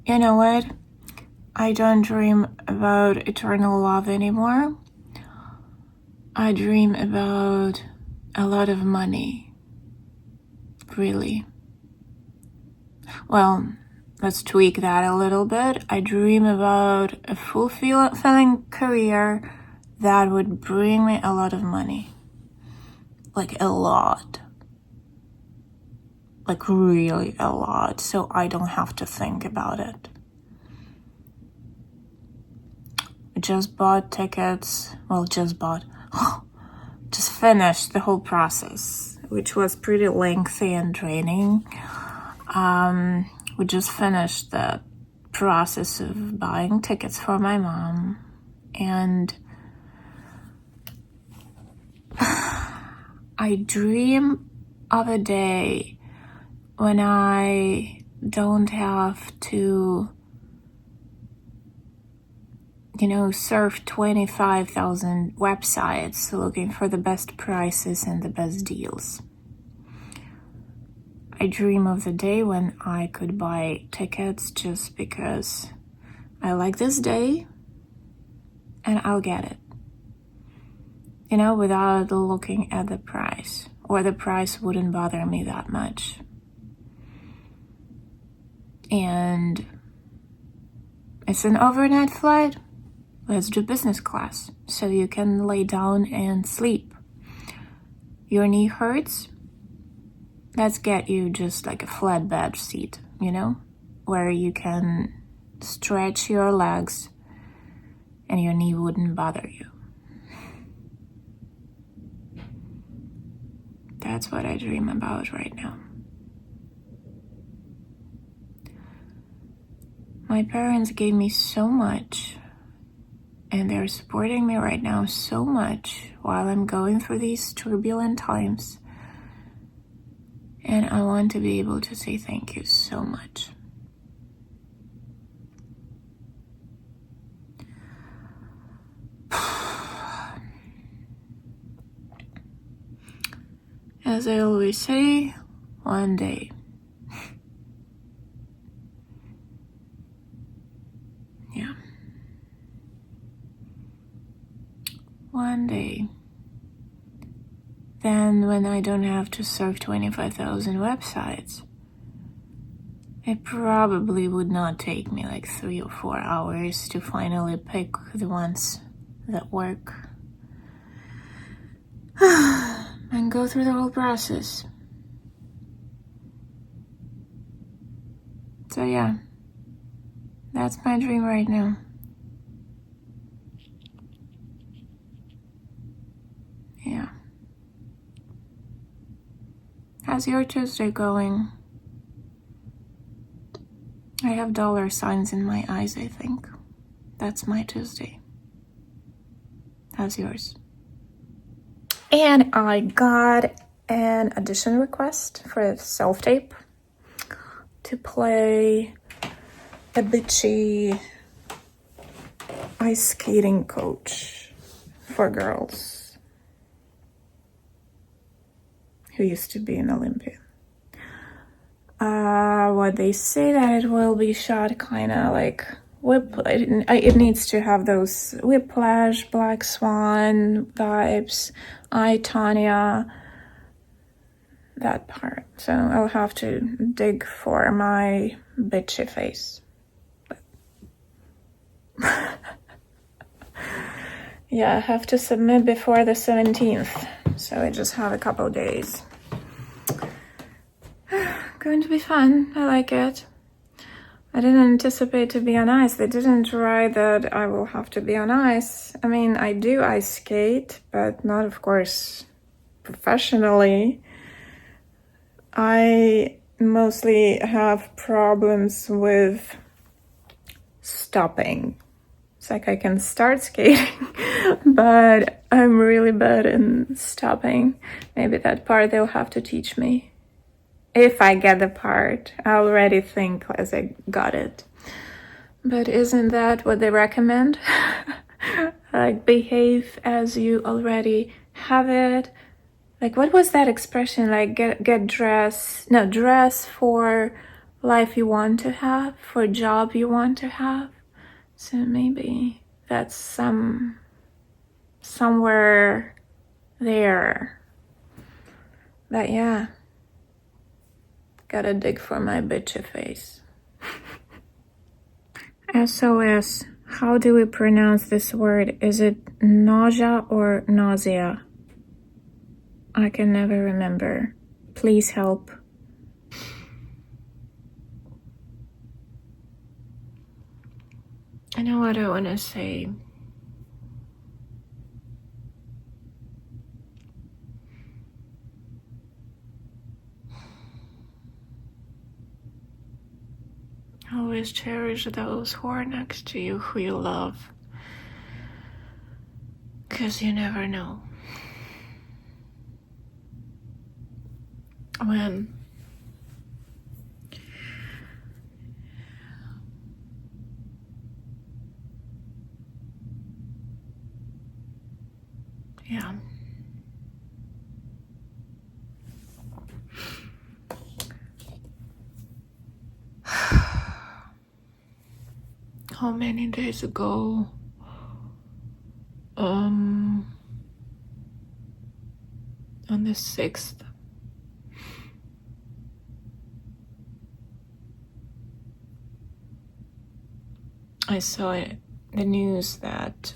You know what? I don't dream about eternal love anymore. I dream about a lot of money. Really. Well, let's tweak that a little bit. I dream about a fulfilling career that would bring me a lot of money. Like a lot. Like really a lot. So I don't have to think about it. Just bought tickets. Well, just finished the whole process, which was pretty lengthy and draining. We just finished the process of buying tickets for my mom, and I dream of a day when I don't have to surf 25,000 websites looking for the best prices and the best deals. I dream of the day when I could buy tickets just because I like this day and I'll get it. Without looking at the price, or the price wouldn't bother me that much. And it's an overnight flight. Let's do business class so you can lay down and sleep. Your knee hurts? Let's get you just like a flatbed seat, where you can stretch your legs and your knee wouldn't bother you. That's what I dream about right now. My parents gave me so much, and they're supporting me right now so much while I'm going through these turbulent times. And I want to be able to say thank you so much. As I always say, one day. Yeah. One day. Then when I don't have to surf 25,000 websites, it probably would not take me like 3 or 4 hours to finally pick the ones that work. And go through the whole process. So yeah, that's my dream right now. Yeah. How's your Tuesday going? I have dollar signs in my eyes, I think. That's my Tuesday. How's yours? And I got an audition request for self-tape to play a bitchy ice skating coach for girls who used to be an Olympian. What they say that it will be shot kind of like it needs to have those Whiplash, Black Swan vibes, I, Tanya, that part. So I'll have to dig for my bitchy face. Yeah, I have to submit before the 17th, so I just have a couple days. Going to be fun. I like it. I didn't anticipate to be on ice. They didn't write that I will have to be on ice. I mean, I do ice skate, but not, of course, professionally. I mostly have problems with stopping. It's like I can start skating, but I'm really bad in stopping. Maybe that part they'll have to teach me. If I get the part, I already think as I got it. But isn't that what they recommend? Like, behave as you already have it. Like, what was that expression? Like, dress for life you want to have, for a job you want to have. So maybe that's somewhere there. But yeah, gotta dig for my bitchy face. SOS. How do we pronounce this word? Is it nausea or nausea? I can never remember. Please help. I know what I want to say. Always cherish those who are next to you, who you love. 'Cause you never know when yeah. How many days ago? On the 6th, I saw the news that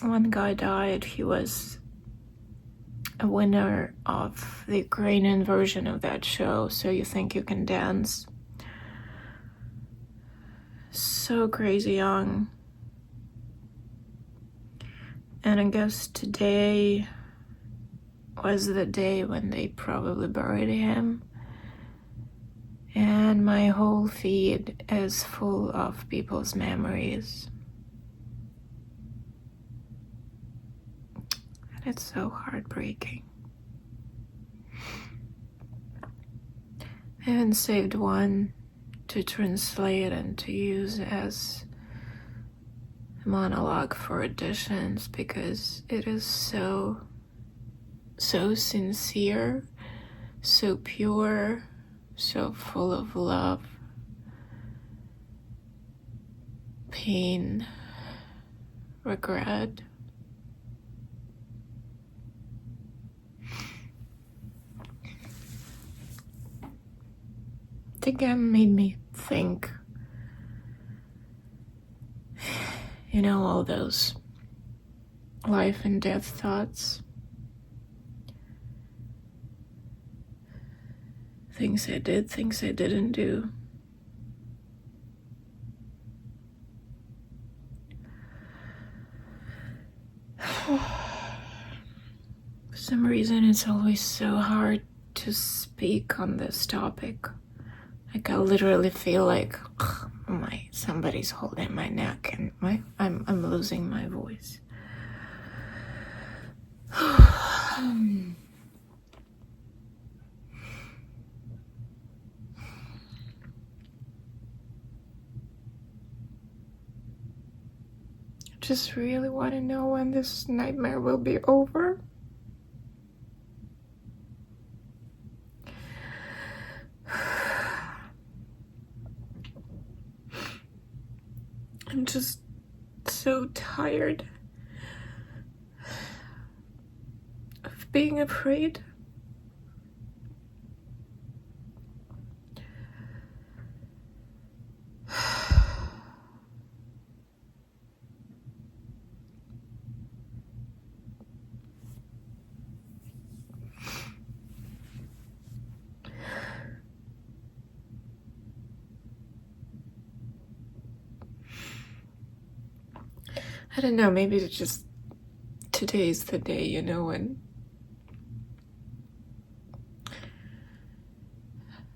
one guy died. He was a winner of the Ukrainian version of that show, So You Think You Can Dance. So crazy young. And I guess today was the day when they probably buried him. And my whole feed is full of people's memories. And it's so heartbreaking. I haven't saved one to translate and to use as a monologue for auditions because it is so sincere, so pure, so full of love, pain, regret. It again made me think, all those life and death thoughts. Things I did, things I didn't do. For some reason, it's always so hard to speak on this topic. Like I literally feel like somebody's holding my neck and I'm losing my voice. Just really want to know when this nightmare will be over. I'm just so tired of being afraid. I don't know, maybe it's just today's the day, when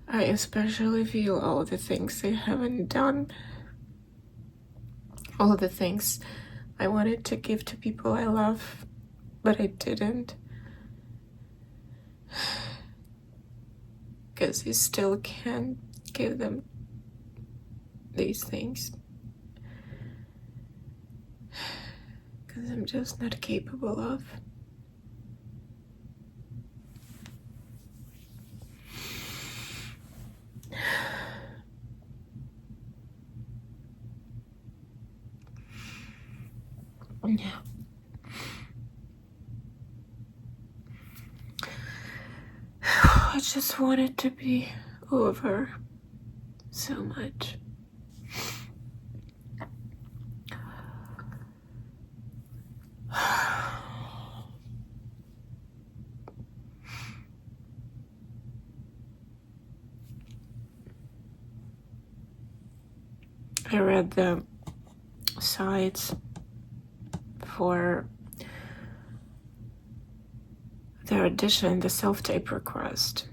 I especially feel all the things I haven't done. All the things I wanted to give to people I love, but I didn't. Because you still can't give them these things. Because I'm just not capable of. Yeah. I just want it to be over so much. I read the sites for the audition, the self-tape request,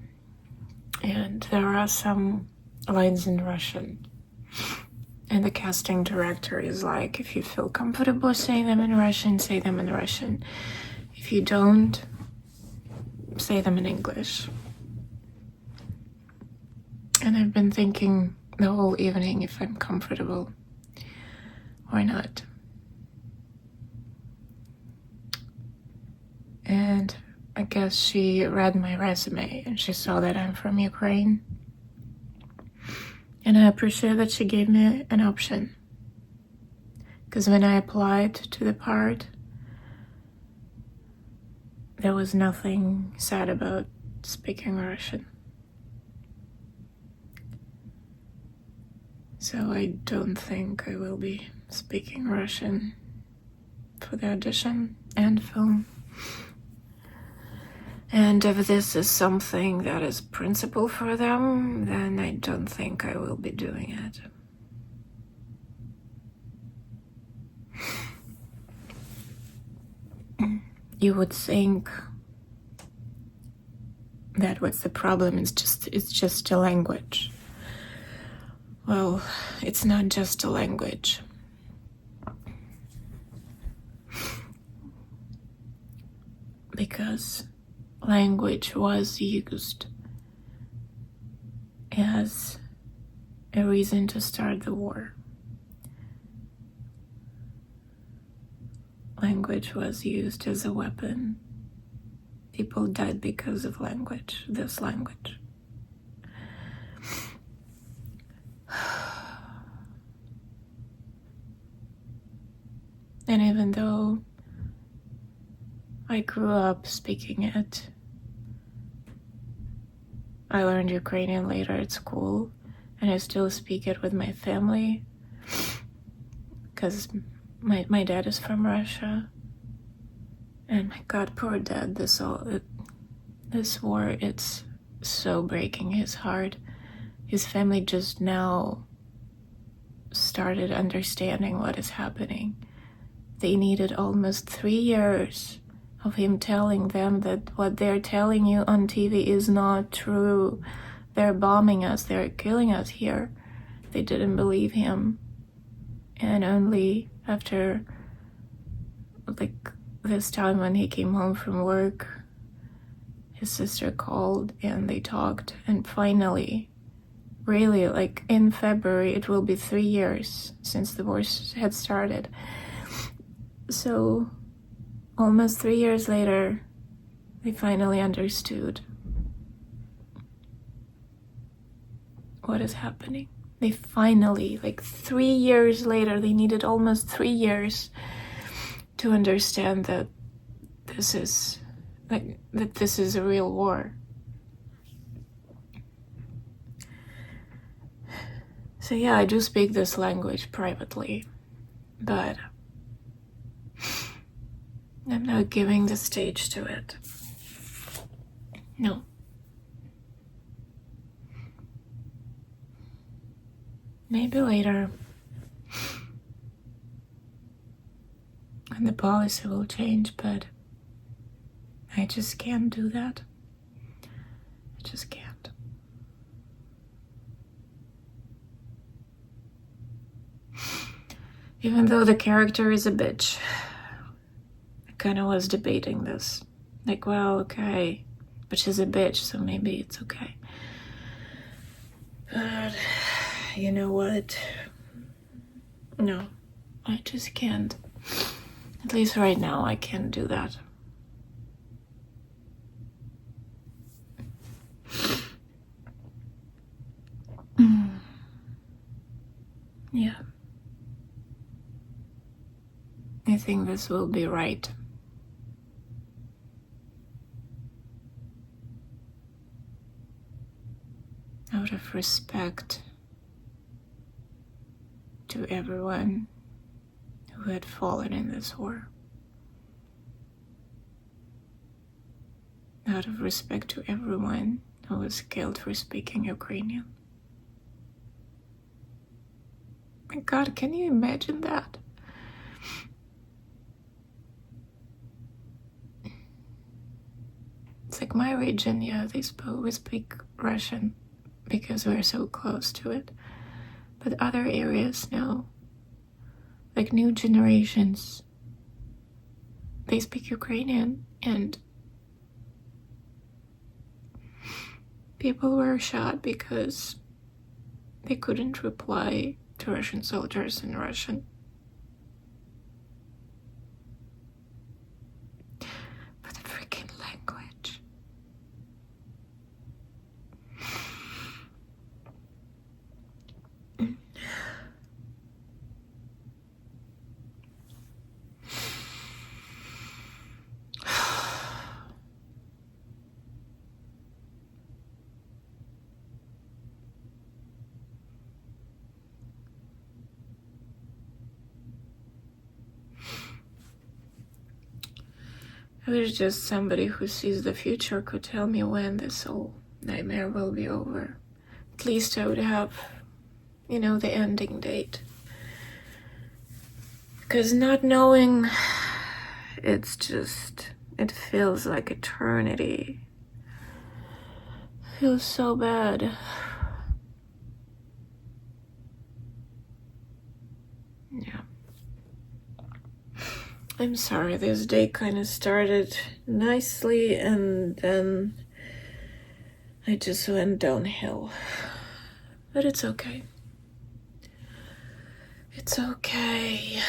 and there are some lines in Russian, and the casting director is like, if you feel comfortable saying them in Russian, say them in Russian. If you don't, say them in English. And I've been thinking the whole evening if I'm comfortable or not. And I guess she read my resume and she saw that I'm from Ukraine. And I appreciate that she gave me an option. Because when I applied to the part, there was nothing said about speaking Russian. So I don't think I will be speaking Russian for the audition and film. And if this is something that is principal for them, then I don't think I will be doing it. You would think that what's the problem is it's just a language. Well, it's not just a language. Because language was used as a reason to start the war. Language was used as a weapon. People died because of language, this language. And even though I grew up speaking it, I learned Ukrainian later at school, and I still speak it with my family, because my dad is from Russia, and my God, poor dad, this war, it's so breaking his heart. His family just now started understanding what is happening. They needed almost 3 years of him telling them that what they're telling you on TV is not true. They're bombing us, they're killing us here. They didn't believe him. And only after this time when he came home from work, his sister called and they talked, and finally, really, in February, it will be 3 years since the war had started. So almost 3 years later, they finally understood what is happening. They finally, 3 years later, they needed almost 3 years to understand that this is a real war. So yeah, I do speak this language privately, but I'm not giving the stage to it. No. Maybe later, and the policy will change, but I just can't do that. I just can't. Even though the character is a bitch. I kind of was debating this. Well, okay, but she's a bitch, so maybe it's okay. But you know what? No, I just can't. At least right now, I can't do that. Yeah. I think this will be right. Out of respect to everyone who had fallen in this war. Out of respect to everyone who was killed for speaking Ukrainian. My God, can you imagine that? It's like my region, yeah, we speak Russian because we're so close to it. But other areas now, like new generations, they speak Ukrainian, and people were shot because they couldn't reply to Russian soldiers in Russian. But the freaking language. I wish just somebody who sees the future could tell me when this whole nightmare will be over. At least I would have, the ending date. Because not knowing, it feels like eternity. It feels so bad. Yeah. I'm sorry, this day kind of started nicely and then I just went downhill. But it's okay. It's okay.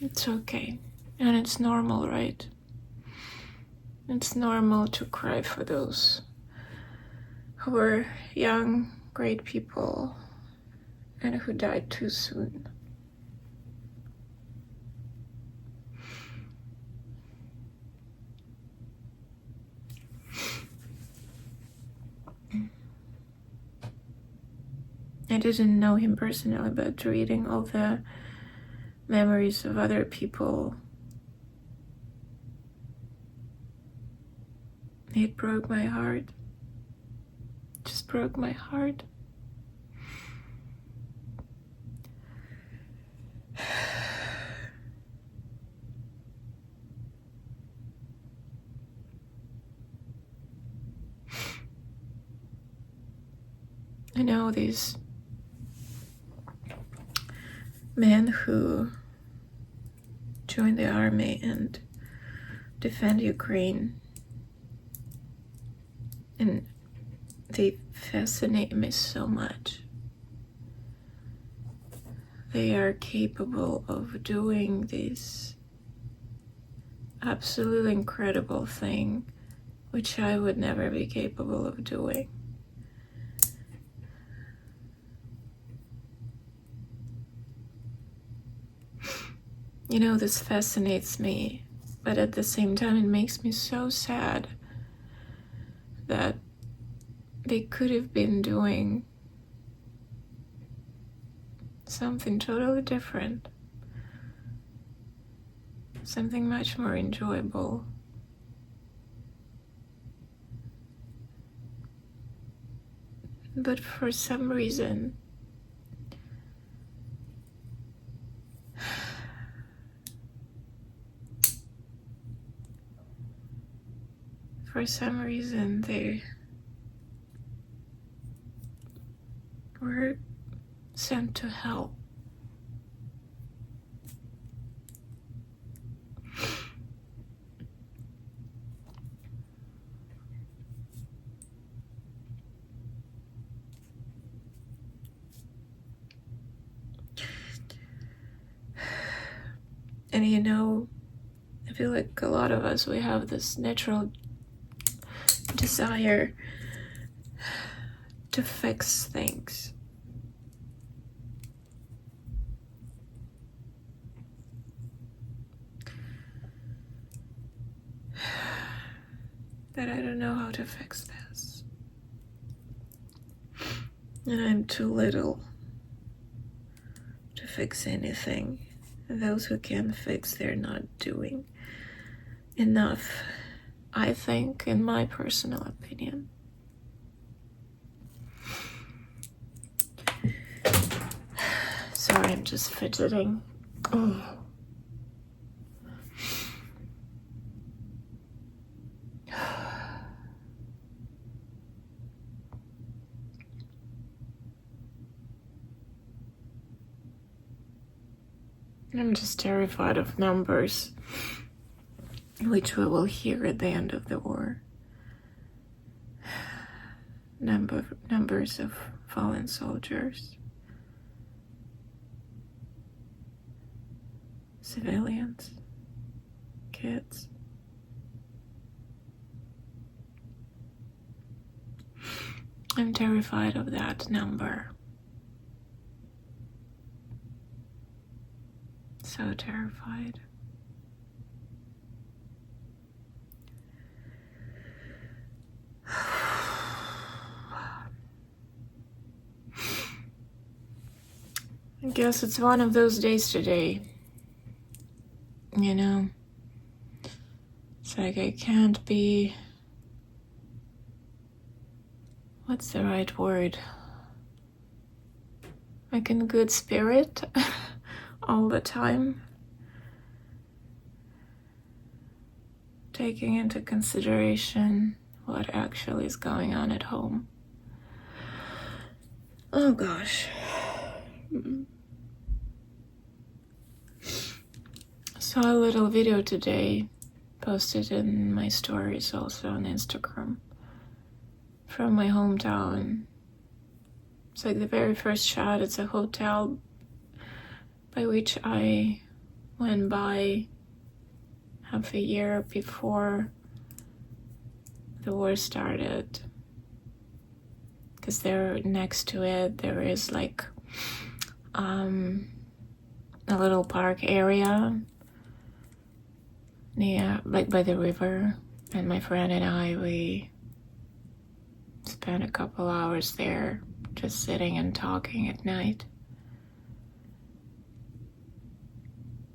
It's okay. And it's normal, right? It's normal to cry for those who were young, great people, and who died too soon. I didn't know him personally, but reading all the memories of other people, it broke my heart. Just broke my heart. I know these men who join the army and defend Ukraine, and they fascinate me so much. They are capable of doing this absolutely incredible thing, which I would never be capable of doing. This fascinates me, but at the same time it makes me so sad that they could have been doing something totally different, something much more enjoyable. But for some reason, they were sent to hell. And I feel like a lot of us, we have this natural desire to fix things. that I don't know how to fix this. And I'm too little to fix anything. And those who can fix, they're not doing enough, I think, in my personal opinion. Sorry, I'm just fidgeting. Oh. I'm just terrified of numbers, which we will hear at the end of the war. Numbers of fallen soldiers, civilians, kids. I'm terrified of that number. So terrified. I guess it's one of those days today. You know, it's like I can't be, what's the right word? Like in good spirit all the time. Taking into consideration what actually is going on at home. Oh gosh. Saw a little video today, posted in my stories also on Instagram, from my hometown. It's like the very first shot. It's a hotel by which I went by half a year before the war started, because there next to it there is like a little park area near, like by the river, and my friend and I, we spent a couple hours there just sitting and talking at night.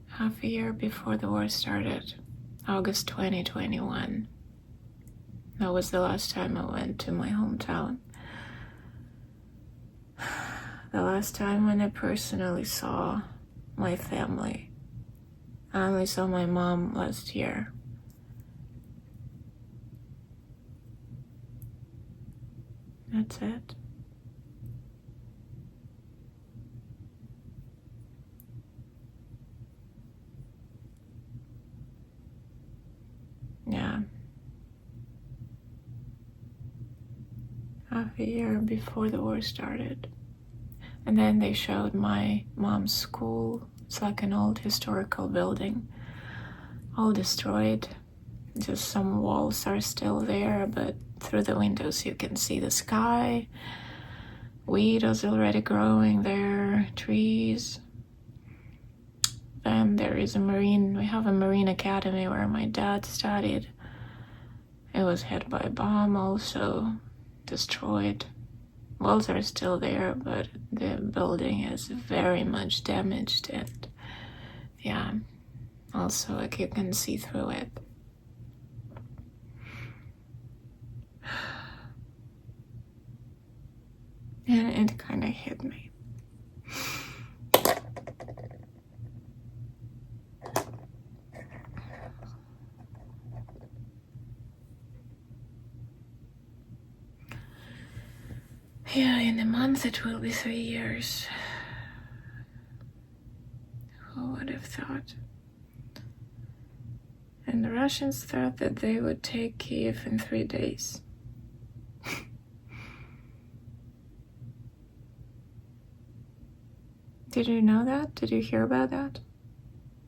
Half a year before the war started, August 2021. That was the last time I went to my hometown. The last time when I personally saw my family. I only saw my mom last year. That's it. Yeah. Half a year before the war started. And then they showed my mom's school. It's like an old historical building, all destroyed. Just some walls are still there, but through the windows you can see the sky. Wheat is already growing there, trees. Then there is we have a marine academy where my dad studied. It was hit by a bomb also, destroyed. Walls are still there, but the building is very much damaged, and yeah, also like you can see through it. And it kind of hit me. Yeah, in a month it will be 3 years. Who would have thought? And the Russians thought that they would take Kiev in 3 days. Did you know that? Did you hear about that?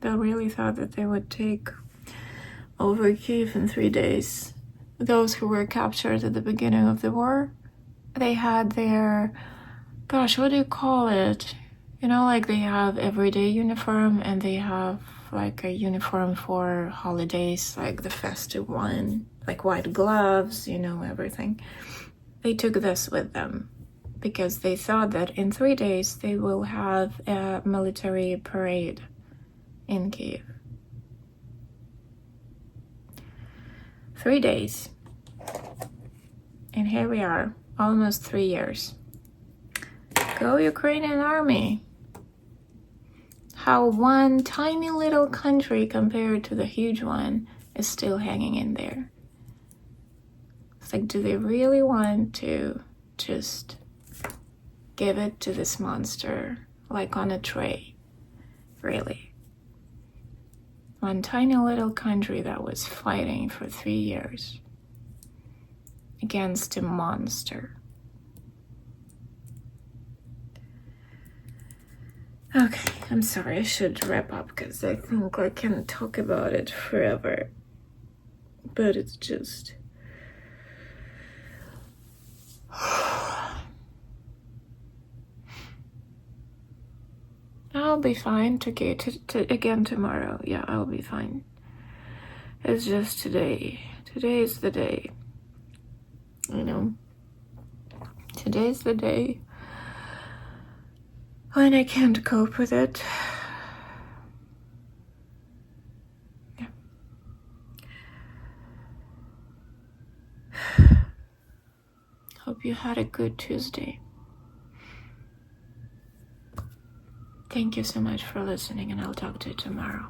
They really thought that they would take over Kiev in 3 days. Those who were captured at the beginning of the war, they had their, gosh, what do you call it? You know, like they have everyday uniform and they have like a uniform for holidays, like the festive one. like white gloves, everything. They took this with them because they thought that in 3 days they will have a military parade in Kiev. 3 days. And here we are, almost 3 years. Go Ukrainian army. How one tiny little country compared to the huge one is still hanging in there. It's like, do they really want to just give it to this monster like on a tray? Really? One tiny little country that was fighting for 3 years against a monster. Okay, I'm sorry, I should wrap up because I think I can talk about it forever. But it's just... I'll be fine again tomorrow. Yeah, I'll be fine. It's just today. Today's the day. Today's the day when I can't cope with it. Yeah. Hope you had a good Tuesday. Thank you so much for listening, and I'll talk to you tomorrow.